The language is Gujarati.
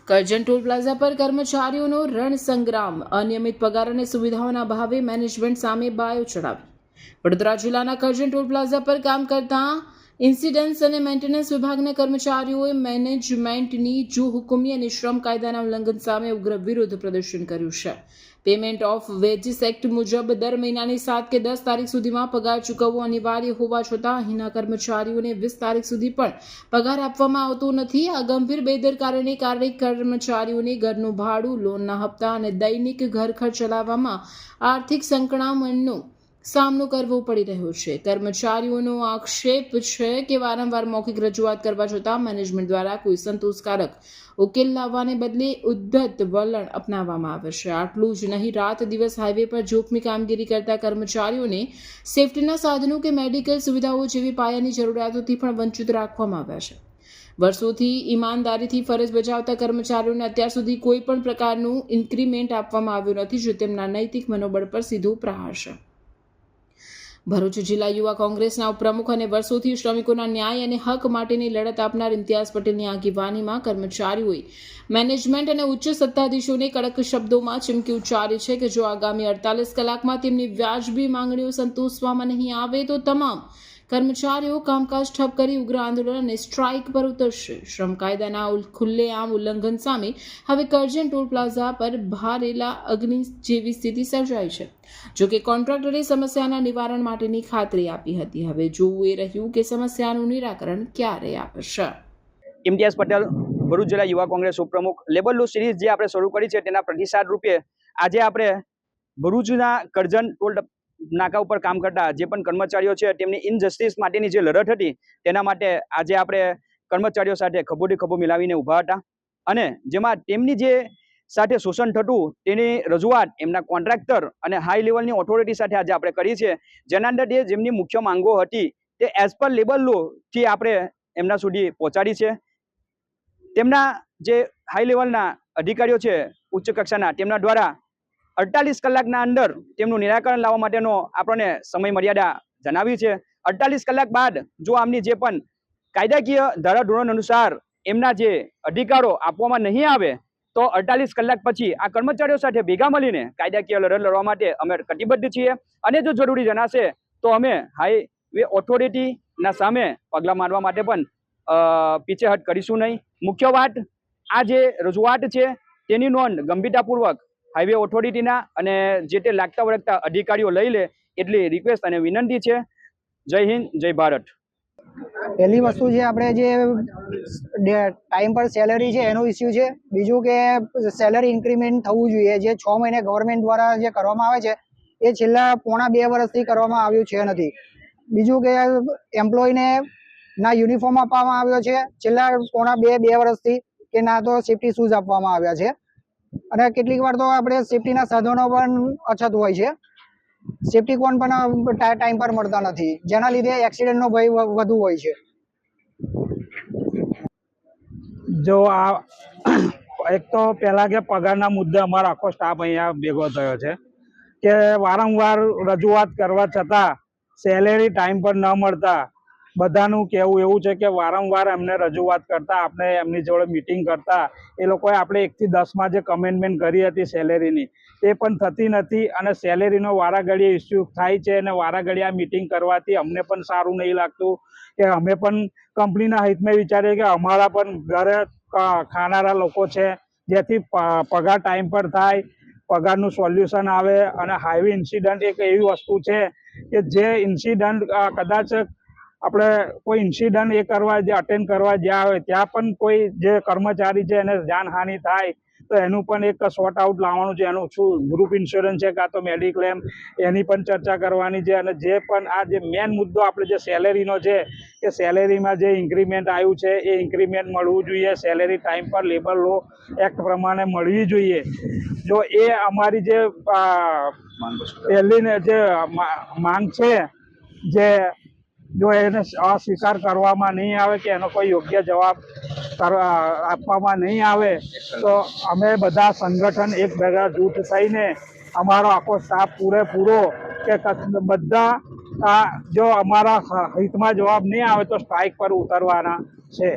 કરજણ ટોલ પ્લાઝા પર કર્મચારીઓનો રણસંગ્રામ, અનિયમિત પગાર અને સુવિધાઓના અભાવે મેનેજમેન્ટ સામે બાયો ચડાવી। વડોદરા જિલ્લાના કરજણ ટોલ પ્લાઝા પર કામ કરતા ઇન્સિડન્સ અને મેન્ટેનન્સ વિભાગના કર્મચારીઓએ મેનેજમેન્ટની જોહુકમી અને શ્રમ કાયદાના ઉલ્લંઘન સામે ઉગ્ર વિરોધ પ્રદર્શન કર્યું છે। પેમેન્ટ ઓફ વેજીસ એક્ટ મુજબ દર મહિનાની 7 કે 10 તારીખ સુધીમાં પગાર ચૂકવવો અનિવાર્ય હોવા છતાં અહીંના કર્મચારીઓને 20 તારીખ સુધી પણ પગાર આપવામાં આવતો નથી। આ ગંભીર બેદરકારીને કારણે કર્મચારીઓને ઘરનું ભાડું, લોનના હપ્તા અને દૈનિક ઘર ખર્ચ ચલાવવામાં આર્થિક સંકળામણનો સામનો કરવો પડી રહ્યો છે। કર્મચારીઓનો આક્ષેપ છે કે વારંવાર મૌખિક રજૂઆત કરવા છતાં મેનેજમેન્ટ દ્વારા કોઈ સંતોષકારક ઉકેલ લાવવાને બદલે ઉદ્ધત વલણ અપનાવવામાં આવે છે। આટલું જ નહીં, રાત દિવસ હાઈવે પર જોખમી કામગીરી કરતા કર્મચારીઓને સેફટીના સાધનો કે મેડિકલ સુવિધાઓ જેવી પાયાની જરૂરિયાતોથી પણ વંચિત રાખવામાં આવ્યા છે। વર્ષોથી ઈમાનદારીથી ફરજ બજાવતા કર્મચારીઓને અત્યાર સુધી કોઈ પણ પ્રકારનું ઇન્ક્રીમેન્ટ આપવામાં આવ્યું નથી, જે તેમના નૈતિક મનોબળ પર સીધો પ્રહાર છે। ભરૂચ જિલ્લા યુવા કોંગ્રેસના ઉપપ્રમુખ અને વર્ષોથી શ્રમિકોના ન્યાય અને હક માટેની લડત આપનાર ઇમ્તિયાઝ પટેલની આગેવાનીમાં કર્મચારીઓએ મેનેજમેન્ટ અને ઉચ્ચ સત્તાધીશોને કડક શબ્દોમાં ચીમકી ઉચ્ચારી છે કે જો આગામી 48 કલાકમાં તેમની વ્યાજબી માંગણીઓ સંતોષવામાં નહીં આવે તો તમામ કર્મચારીઓ કામકાજ ઠપ કરી ઉગ્ર આંદોલન અને સ્ટ્રાઇક પર ઉતરશે। શ્રમ કાયદાના ખુલ્લેઆમ ઉલ્લંઘન સામે હવે કરજણ ટોલ પ્લાઝા પર ભારેલા અગ્નિ જેવી સ્થિતિ સર્જાઈ છે। જો કે કોન્ટ્રાક્ટરે સમસ્યાના નિવારણ માટેની ખાતરી આપી હતી। હવે જોવું એ રહ્યું કે સમસ્યાનું નિરાકરણ ક્યારે આવશે। ઇમ્તિયાઝ પટેલ, ભરૂચ જિલ્લા યુવા કોંગ્રેસ ઉપપ્રમુખ। લેબર લો સિરીઝ જે આપણે શરૂ કરી છે તેના પ્રતિસાદ રૂપે આજે આપણે ભરૂચના કરજણ ટોલ નાકા ઉપર કામ કરતા જે પણ કર્મચારીઓ છે તેમની ઇનજસ્ટિસ માટેની જે લડત હતી તેના માટે આજે આપણે કર્મચારીઓ સાથે ખભોથી ખભો મિલાવીને ઊભા હતા અને જેમાં તેમની જે સાથે શોષણ થતું તેની રજૂઆત એમના કોન્ટ્રાક્ટર અને હાઈ લેવલની ઓથોરિટી સાથે આજે આપણે કરી છે, જેના અંદર જેમની મુખ્ય માંગો હતી તે એઝ પર લેબર લો થી આપણે એમના સુધી પહોંચાડી છે। તેમના જે હાઈ લેવલના અધિકારીઓ છે ઉચ્ચ કક્ષાના, તેમના દ્વારા 48 કલાકના અંદર તેમનું નિરાકરણ લાવવા માટેનો આપણને સમય મર્યાદા જણાવી છે। 48 કલાક બાદ જો આમની જે પણ કાયદાકીય ધારાધોરણ અનુસાર એમના જે અધિકારો આપવામાં નહીં આવે તો 48 કલાક પછી આ કર્મચારીઓ સાથે ભેગા મળીને કાયદાકીય લડત લડવા માટે અમે કટિબદ્ધ છીએ અને જો જરૂરી જણાશે તો અમે હાઈવે ઓથોરિટીના સામે પગલાં માંડવા માટે પણ પીછેહટ કરીશું નહીં। મુખ્ય વાત, આ જે રજૂઆત છે તેની નોંધ ગંભીરતાપૂર્વક હાઈવે ઓથોરિટીના અને જે તે લાગતા વળગતા અધિકારીઓ લઈ લે એટલી રિક્વેસ્ટ અને વિનંતી છે। જય હિન્દ, જય ભારત। પહેલી વસ્તુ છે આપણે જે ટાઈમ પર સેલેરી છે એનો ઇસ્યુ છે। બીજું કે સેલરી ઇન્ક્રીમેન્ટ થવું જોઈએ, જે 6 મહિને ગવર્મેન્ટ દ્વારા જે કરવામાં આવે છે એ છેલ્લા પોણા 2 વર્ષથી કરવામાં આવ્યું છે નથી। બીજું કે એમ્પ્લોયને ના યુનિફોર્મ આપવામાં આવ્યો છે છેલ્લા પોણા 2 વર્ષથી, કે ના તો સેફટી શૂઝ આપવામાં આવ્યા છે અને કેટલીક વાર તો આપણે સેફટીના સાધનો પણ અછત હોય છે। સેફટી કોન પણ ટાઈમ પર મળતા નથી, જેના લીધે એક્સિડન્ટનો ભય વધુ હોય છે। જો આ એક તો પહેલા કે પગારના મુદ્દે અમારો આખો સ્ટાફ અહીંયા ભેગો થયો છે કે વારંવાર રજૂઆત કરવા છતાં સેલેરી ટાઈમ પર ન મળતા બધાનું કહેવું એવું છે કે વારંવાર એમને રજૂઆત કરતા, આપણે એમની જોડે મિટિંગ કરતા એ લોકોએ આપણે 1 થી 10માં જે કમેન્ટમેન્ટ કરી હતી સેલેરીની તે પણ થતી નથી અને સેલેરીનો વારાઘડીએ ઇસ્યુ થાય છે અને વારાઘડીએ આ મિટિંગ કરવાથી અમને પણ સારું નહીં લાગતું કે અમે પણ કંપનીના હિતમાં વિચારીએ કે અમારા પણ ઘરે ખાનારા લોકો છે, જેથી પગાર ટાઈમ પર થાય, પગારનું સોલ્યુશન આવે। અને હાઈવે ઇન્સિડન્ટ એક એવી વસ્તુ છે કે જે ઇન્સિડન્ટ કદાચ આપણે કોઈ ઇન્સિડન્ટ અટેન્ડ કરવા જ્યાં હોય ત્યાં પણ કોઈ જે કર્મચારી છે એને જાનહાનિ થાય તો એનું પણ એક સોર્ટ આઉટ લાવવાનું છે। એનું શું ગ્રુપ ઇન્સ્યોરન્સ છે કાં તો મેડિક્લેમ, એની પણ ચર્ચા કરવાની છે। અને જે પણ આ જે મેન મુદ્દો આપણે જે સેલેરીનો છે કે સેલેરીમાં જે ઇન્ક્રીમેન્ટ આવ્યું છે એ ઇન્ક્રીમેન્ટ મળવું જોઈએ, સેલેરી ટાઈમ પર લેબર લો એક્ટ પ્રમાણે મળવી જોઈએ। જો એ અમારી જે પહેલી જે માંગ છે, જે જો એને અસ્વીકાર કરવામાં નહીં આવે કે એનો કોઈ યોગ્ય જવાબ આપવામાં નહીં આવે તો અમે બધા સંગઠન એક ભેગા જૂથ થઈને અમારો આખો સ્ટાફ પૂરેપૂરો કે બધા જો અમારા હિતમાં જવાબ નહીં આવે તો સ્ટ્રાઇક પર ઉતરવાના છે।